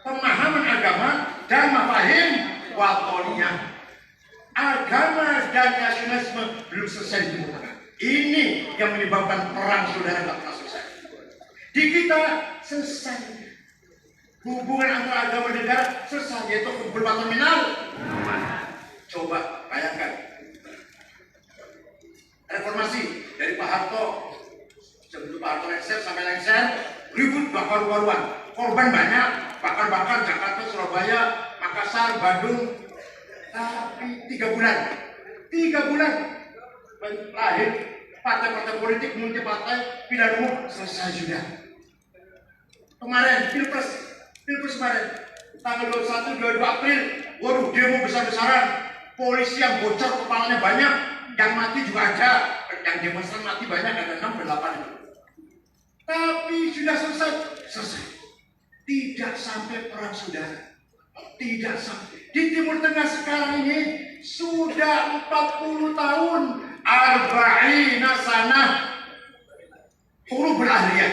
pemahaman agama, dan mafahim watoniyah. Agama dan nasionalisme belum selesai di Timur Tengah. Ini yang menyebabkan perang saudara tak pernah selesai. Di kita selesai. Hubungan antara agama dan negara selesai, yaitu hubbul waton minal. Coba bayangkan. Reformasi dari Pak Harto, sebelum Pak Harto lengser sampai lengser, ribut bakar waruan, korban banyak, bakar Jakarta, Surabaya, Makassar, Bandung. Tapi 3 bulan lahir partai-partai politik, multi partai, pilihan umum selesai sudah. Kemarin pilpres kemarin tanggal 21, 22 April, waduh demo besar-besaran, polisi yang bocor kepalanya banyak, yang mati juga ada, yang demonstran mati banyak, ada 6 8 itu. Tapi sudah selesai. Tidak sampai perang saudara. Tidak sampai. Di Timur Tengah sekarang ini sudah 40 tahun, arba'ina sanah, huruf berahliyah.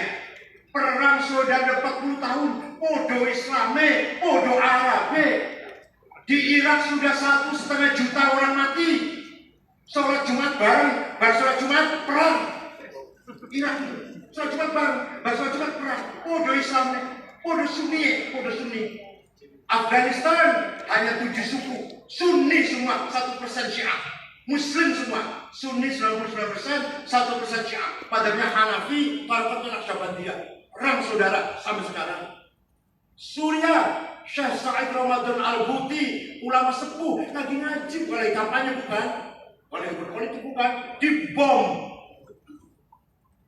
Perang saudara 40 tahun, podo Islame, podo Arabe. Di Irak sudah 1,5 juta orang mati. Sholat Jumat bareng, sholat Jumat perang. Irak itu, sholat Jumat bareng, sholat Jumat perang. Podo Islame, podo Sunni. Afghanistan hanya 7 suku, Sunni semua, 1% Syiah. Muslim semua, Sunni 99%, 1% Syiah. Padahal Hanafi, Tarikatnya Naqsyabandiyah. Perang saudara sampai sekarang. Suriah, Syekh Sa'id Ramadan Al-Buti, ulama sepuh, lagi ngaji, boleh kampanye bukan, boleh berpolitik bukan, dibom.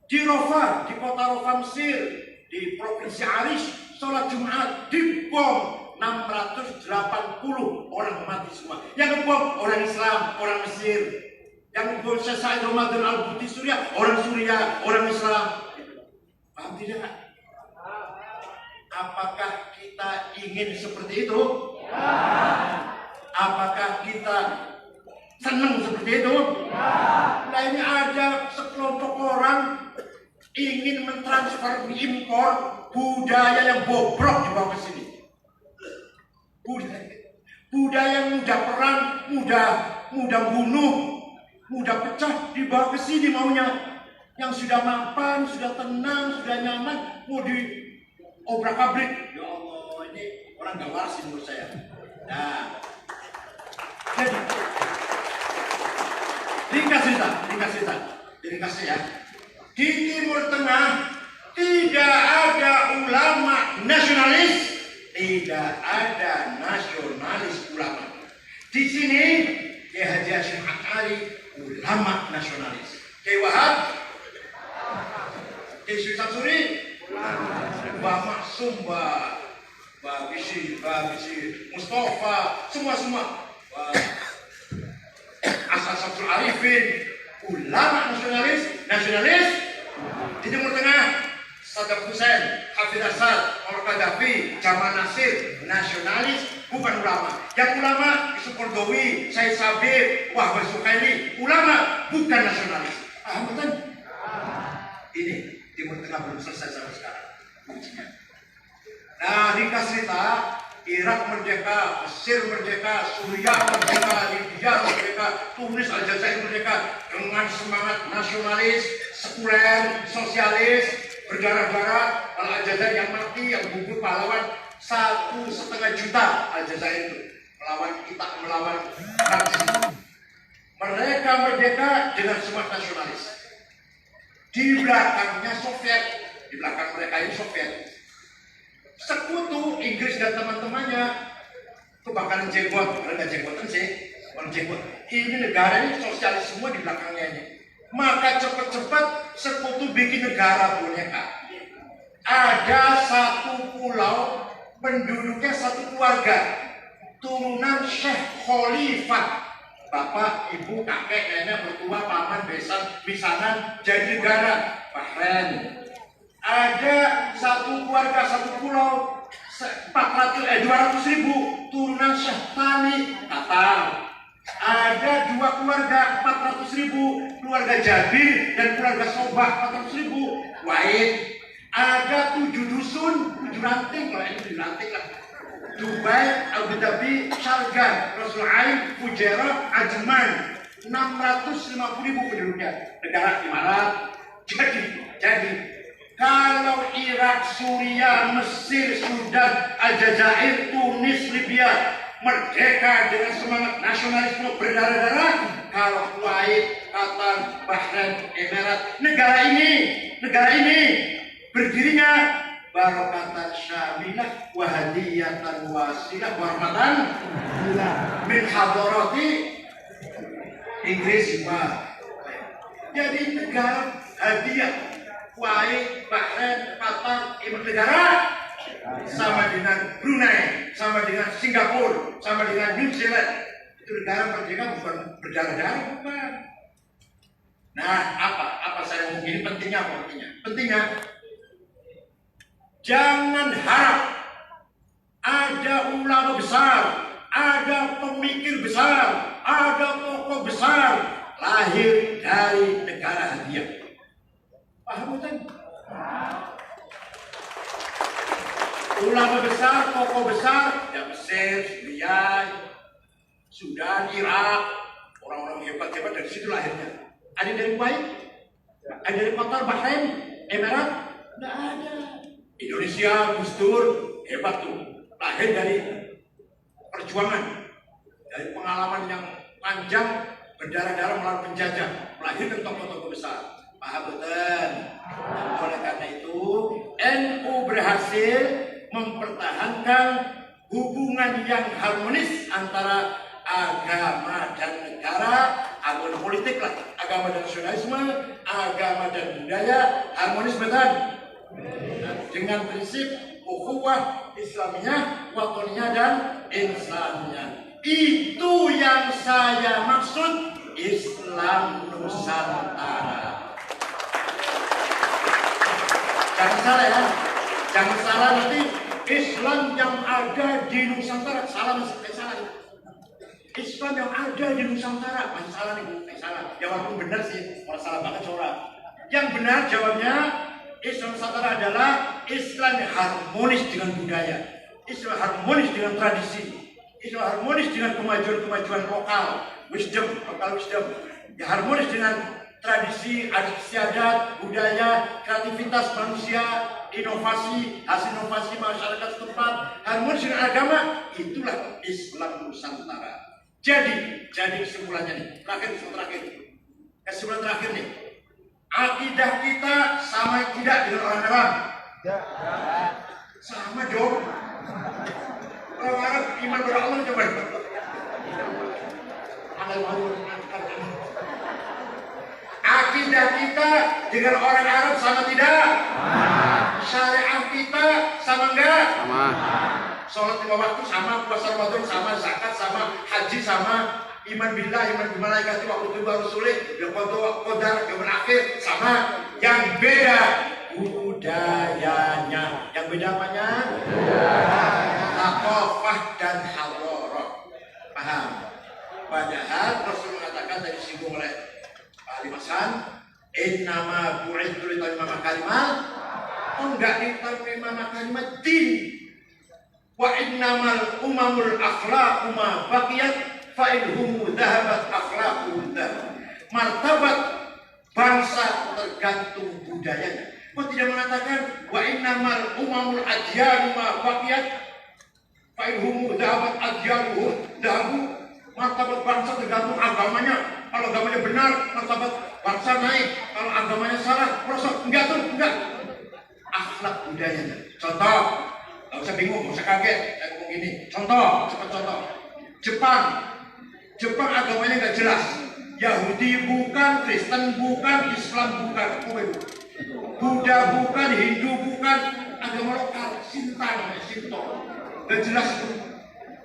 Di Rafah, di kota Rafah Mesir, di provinsi Arish, sholat Jumat dibom. 680 orang mati semua. Yang ngebom orang Islam, orang Mesir. Yang ngebom Syekh Sa'id Ramadan Al-Buti Suriah, orang Islam. Paham tidak? Apakah kita ingin seperti itu? Ya. Apakah kita senang seperti itu? Ya. Nah ini ada sekelompok orang ingin mentransfer, impor budaya yang bobrok dibawa ke sini. Budaya yang mudah perang, mudah bunuh, mudah pecah dibawa ke sini maunya. Yang sudah mapan, sudah tenang, sudah nyaman, mau diobrak-abrik. Ya Allah, ini orang gak waras menurut saya. Nah, jadi ringkas cerita ya. Di Timur Tengah tidak ada ulama nasionalis. Tidak ada nasionalis ulama. Di sini Kiai Haji Hasyim Asy'ari ulama nasionalis. Kiai Wahab, Kiai Syekh Samsuri, Mbak Maksum, Mbak Bisi, Mustafa, semua. Asal Samsul Arifin, ulama nasionalis di Timur Tengah. Saddam Hussein, Hafid Assad, Muammar Gaddafi, Jamal Nasir, nasionalis bukan ulama. Yang ulama Yusuf Qaradawi, Said Sabir, Wahbah Suhaili, ulama bukan nasionalis. Paham betul? Ini Timur Tengah belum selesai sampai sekarang. Nah, ringkas cerita, Irak merdeka, Mesir merdeka, Suriah merdeka, Libya merdeka, Tunis, Aljazair merdeka dengan semangat nasionalis, sekuler, sosialis, berdarah-darah. Kalau Aljazair yang mati, yang gugur pahlawan 1,5 juta Aljazair itu melawan Nazis. Mereka merdeka dengan semangat nasionalis. Di belakangnya Soviet, di belakang mereka ini Soviet. Sekutu Inggris dan teman-temannya kebakaran jenggot, nggak jenggotan sih, orang jenggot. Ini negara ini sosialis semua di belakangnya ini. Maka cepat-cepat sekutu bikin negara boneka. Ada satu pulau, penduduknya satu keluarga, turunan Syekh Khalifah. Bapak, ibu, kakek, nenek, mertua, paman, besan, misanan, jadi negara Bahrain. Ada satu keluarga, satu pulau, 200.000 turunan Syekh Thani, Qatar. Ada 2 keluarga, 400.000, keluarga Jabir dan keluarga Sobah, 400.000, Kuwait. Ada 7 dusun, 7 ranting, kalau ini 7 ranting lah. Dubai, Abu Dhabi, Sharjah, Rasul Ain, Fujairah, Ajman, 650.000 penduduknya. Negara Imarat. Jadi kalau Irak, Suriah, Mesir, Sudan, Aljazair, Tunis, Libya merdeka dengan semangat nasionalisme berdarah-darah, kalau Kuwait, Qatar, Bahrain, Emirat, negara ini berdirinya barokatan syamilah wahadiyatan wasilah warmatan min hadarati Inggris. Jadi negara hadiah Kuwait, Bahrain, Qatar, negara sama dengan Brunei, sama dengan Singapura, sama dengan New Zealand. Itu negara merdeka bukan berdarah-darah, bukan. Nah, apa saya ngomong ini pentingnya apa? Pentingnya jangan harap ada ulama besar, ada pemikir besar, ada tokoh besar lahir dari negara hadiah. Paham kan? Ulama besar, tokoh besar, ya Mesir, Suriah, Sudan, Irak, orang-orang hebat-hebat dari situ lahirnya. Ada dari Kuwait, ada dari Qatar, Bahrain, Emirat, nggak ada. Indonesia, Gus Dur, hebat tuh, lahir dari perjuangan, dari pengalaman yang panjang, berdarah-darah melawan penjajah, melahirkan tokoh-tokoh besar. Paham betul? Oleh karena itu, NU berhasil mempertahankan hubungan yang harmonis antara agama dan negara, agama politik lah, agama dan nasionalisme, agama dan budaya, harmonis betul. Dengan prinsip ukhuwah Islamiyah, watoniyah dan insaniyah. Itu yang saya maksud Islam Nusantara. Jangan salah ya, jangan salah nanti Islam yang ada di Nusantara salah salah. Islam yang ada di Nusantara masih salah nih, salah. Ya walaupun benar sih, kalau salah banget seorang. Yang benar jawabnya Islam Nusantara adalah Islam yang harmonis dengan budaya, Islam harmonis dengan tradisi, Islam harmonis dengan kemajuan-kemajuan lokal wisdom, ya harmonis dengan tradisi, adat istiadat, budaya, kreativitas manusia, inovasi, hasil inovasi masyarakat setempat, harmonis dengan agama, itulah Islam Nusantara. Jadi kesimpulannya nih, kesimpulan terakhir nih, akidah kita sama tidak dengan orang Arab? Sama dong. Orang Arab iman pada Allah coba. Akidah kita dengan orang Arab sama tidak? Syariat kita sama enggak? Sama. Sholat 5 waktu sama, puasa Ramadan sama, zakat sama, haji sama, iman billah, iman bimalaikat, waktu itu baru sulit, yang qadar, yang berakhir sama. Yang beda budayanya. Yang beda apanya? Thaqafah dan hadharah. Paham? Padahal Rasul mengatakan tadi disinggung oleh Pak Ali Hasan, innama bu'ithu litammima makarimat. Oh enggak, litammima makarimat din. Wa innamal umamul akhlaqu ma baqiyat fa inhum dhahabat akhlaquhum dhahab. Martabat bangsa tergantung budayanya. Kok tidak mengatakan wa innamal umamul adyan ma baqiyat fa inhum dhahabat adyanuhum dhahab. Martabat bangsa tergantung agamanya. Kalau agamanya benar, martabat bangsa naik. Kalau agamanya salah, merosot. Enggak tuh, enggak. Akhlak budayanya. Contoh, nggak usah bingung, nggak usah kaget. Saya ngomong gini. Contoh, cepat contoh. Jepang agamanya nggak jelas. Yahudi bukan, Kristen bukan, Islam bukan. Buddha bukan, Hindu bukan. Agama lokal, Sinta namanya, Sinto. Nggak jelas itu.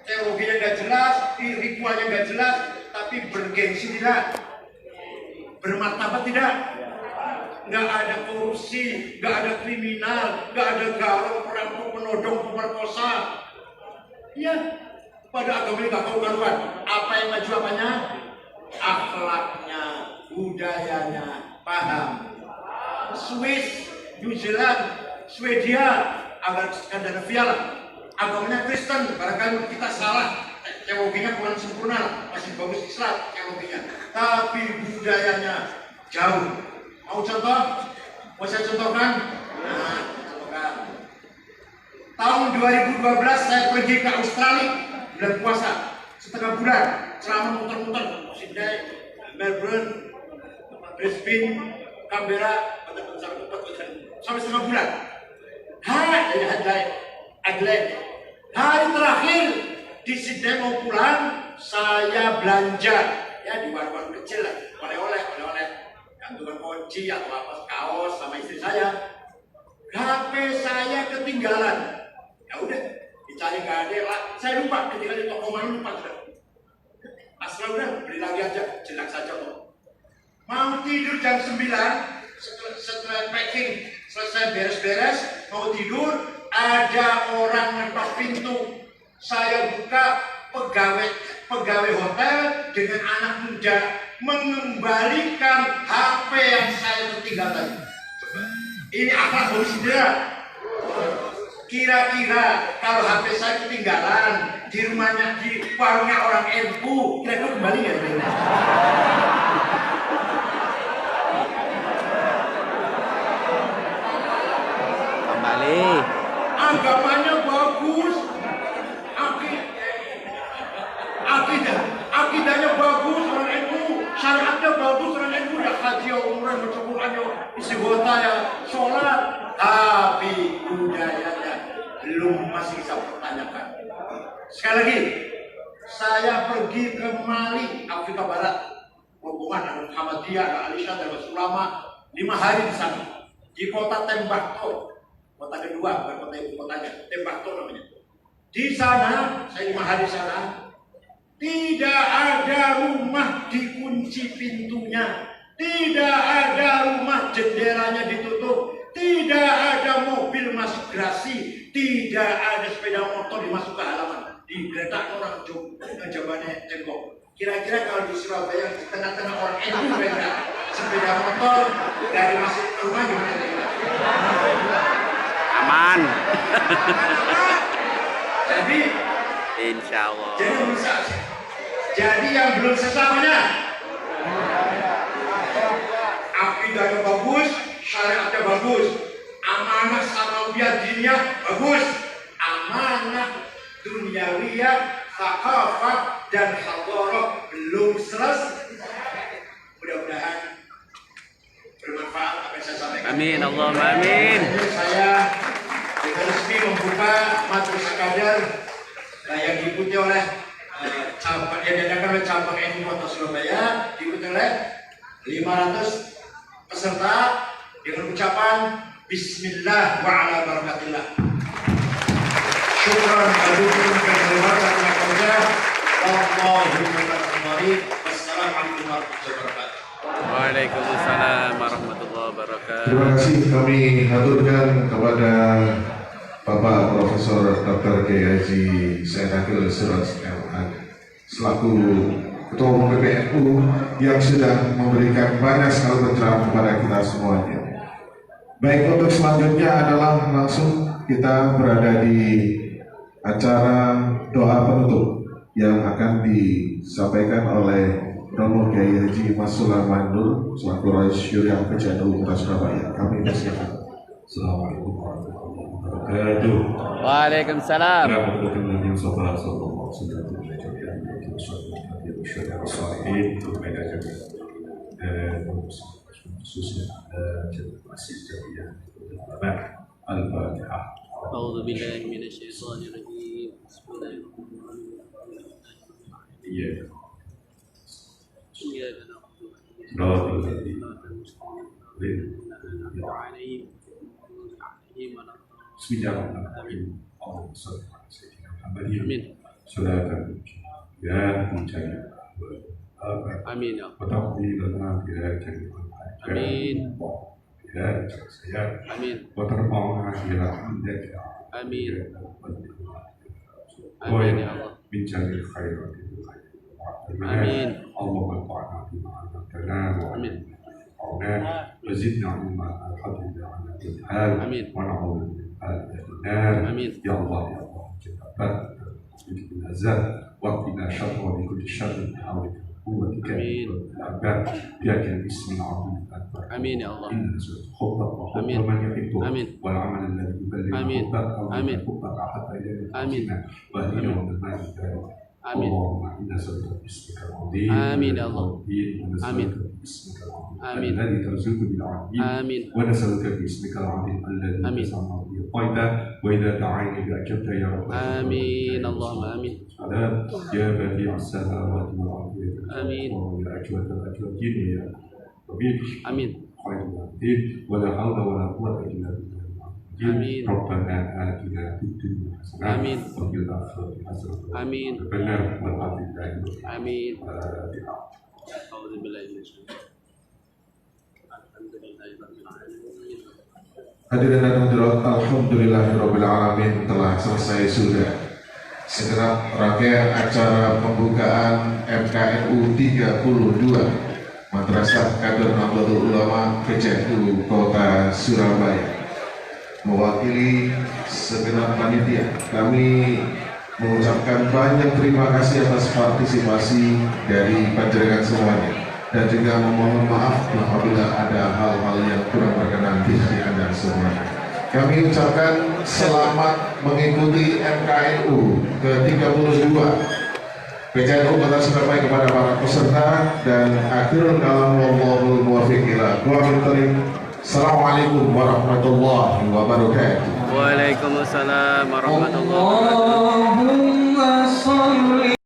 Teologinya nggak jelas, ritualnya nggak jelas, tapi bergengsi tidak, bermartabat tidak, nggak ada korupsi, nggak ada kriminal, nggak ada garong, perampok, penodong, pemerkosa. Ya, pada agama ini nggak karuan. Apa yang maju apanya? Akhlaknya, budayanya, paham. Swiss, New Zealand, Swedia, agak Skandinavia lah. Agamanya Kristen, barangkali kita salah, teologinya kurang sempurna, masih bagus Islam teologinya, tapi budayanya jauh. Mau contoh? Mau saya contohkan? Nah, contohkan. Tahun 2012 saya pergi ke Australia, bulan puasa, setengah bulan, selama muter-muter, Sydney, Melbourne, Brisbane, Canberra, sampai setengah bulan. Adelaide. Hari terakhir di Sydney mau pulang, saya belanja ya di warung-warung kecil lah, oleh-oleh, gantungan kunci atau apa, kaos sama istri saya. HP saya ketinggalan. Ya udah, dicari nggak ada lah. Saya lupa ketinggalan di toko mana, lupa sudah. Asal udah beli lagi aja, jelek saja kok. Mau tidur jam 9, setelah packing, selesai beres-beres, mau tidur. Ada orang ngetok pintu. Saya buka, pegawai hotel dengan anak muda mengembalikan HP yang saya ketinggalan. Ini akhlak bagus tidak? Kira-kira kalau HP saya ketinggalan di rumahnya, di warungnya orang NU, kira-kira kembali nggak? Kembali. Agamanya bagus, akidahnya bagus orang NU, syariatnya bagus orang NU, ya haji, umrah, baca Quran, istighfar, ya sholat, tapi budayanya belum, masih bisa pertanyakan. Sekali lagi, saya pergi ke Mali, Afrika Barat, rombongan ada Muhammadiyah, ada Alisha, ada Ulama, 5 hari di sana, di kota Tembakau. Kota kedua, bukan kota ibu kotanya, Tembakau namanya. Di sana, saya 5 hari di sana, tidak ada rumah dikunci pintunya, tidak ada rumah jendelanya ditutup, tidak ada mobil masuk garasi, tidak ada sepeda motor dimasuk ke halaman, digeletak orang jawabannya jengkok. Kira-kira kalau di Surabaya di tengah-tengah orang NU mereka sepeda motor dari masuk ke rumah gimana? Aman. Jadi, Insya Allah. Jadi yang belum sesamanya, akidahnya bagus, syariatnya bagus, amanah samawiyah diniyah bagus, amanah duniawiyah, thaqafah dan hadharah belum selesai. Mudah-mudahan bermanfaat apa yang saya sampaikan. Amin, Allahumma amin. Saya dengan resmi membuka majelis kader yang diikuti oleh cabang yang diadakan oleh cabang NU Kota Surabaya, diikuti oleh 500 peserta dengan ucapan Bismillah wa ala barakatillah. Syukran hadukum keberhormatan kerja. Allahumma barik. Wassalamualaikum warahmatullahi wabarakatuh. Waalaikumsalam warahmatullahi wabarakatuh. Terima kasih kami haturkan kepada Bapak Profesor Dr. Kiai Haji Said Akil Siraj MH selaku Ketua Umum PBNU yang sudah memberikan banyak sekali pencerahan kepada kita semuanya. Baik, untuk selanjutnya adalah langsung kita berada di acara doa penutup yang akan disampaikan oleh Romo Kiai Haji Mas Sulaiman Nur selaku Rais Syuriah PCNU Kota Surabaya. Kami persilakan. Assalamualaikum warahmatullahi wabarakatuh. Waalaikumsalam. Al-Fatihah. A'udzu billahi minasyaitonir rajim. Bismillahirrahmanirrahim. Iya. Iyyaka na'budu wa Bismillahirrahmanirrahim. Allahumma shalli ala sayyidina Muhammadin. Amin. Salatan ya mencari Amin ya. وتقضي لنا بها جميع آمين. بها السيئات Amin. وترفعنا إلى حمدك Amin. Amin ya Allah. من جميع الخيرات آمين. اللهم انفعنا بما علمتنا آمين. وعلمنا وزدنا علما الحمد لله على كل حال آمين. ونعوذ من النار آمين. يا الله يا الله جل من الزاد وقنا شر وبكل شر بحولك وقوتك آمين. الأكبر بك الاسم العظيم الأكبر Amin ya Allah. إن سورة خطك وخط آمين. من يحبك آمين. والعمل الذي يبلغ آمين. خطك آمين. خطك حتى إلى آمين. واهدنا ومن ذلك آمين. اللهم إنا نسألك باسمك العظيم آمين يا الله. ونسألك باسمك العظيم آمين. الذي ترزق بالعظيم Amin. ونسألك باسمك العظيم الذي آمين. تسمع به الطيبة وإذا دعينا بأجبت يا رب آمين. اللهم آمين. السلام يا بديع السماوات والأرض آمين. ويا أجود الأجودين ويا ربيك Amin. خير الوالدين ولا حول ولا قوة إلا بالله آمين. ربنا آتنا في الدنيا حسنة آمين. وفي الآخرة حسنة آمين. ربنا والحمد لله Amin. الفاتحة. A'udzu billahi minasyaitonir rajim. Alhamdulillahi rabbil alamin. Hadirin dan hadirat, alhamdulillahirabbil alamin, telah selesai sudah segenap rangkaian acara pembukaan MKNU 32 Madrasah Kader Nahdlatul Ulama PCNU Kota Surabaya. Mewakili segenap panitia, kami mengucapkan banyak terima kasih atas partisipasi dari panjenengan semuanya, dan juga memohon maaf apabila ada hal-hal yang kurang berkenan di hati Anda semuanya. Kami ucapkan selamat mengikuti MKNU ke-32 PCNU Kota Surabaya kepada para peserta, dan akhirul kalam wallahul muwaffiq ila aqwamit thoriq. Assalamualaikum warahmatullahi wabarakatuh. Waalaikumsalam warahmatullahi wabarakatuh. Allahumma shalli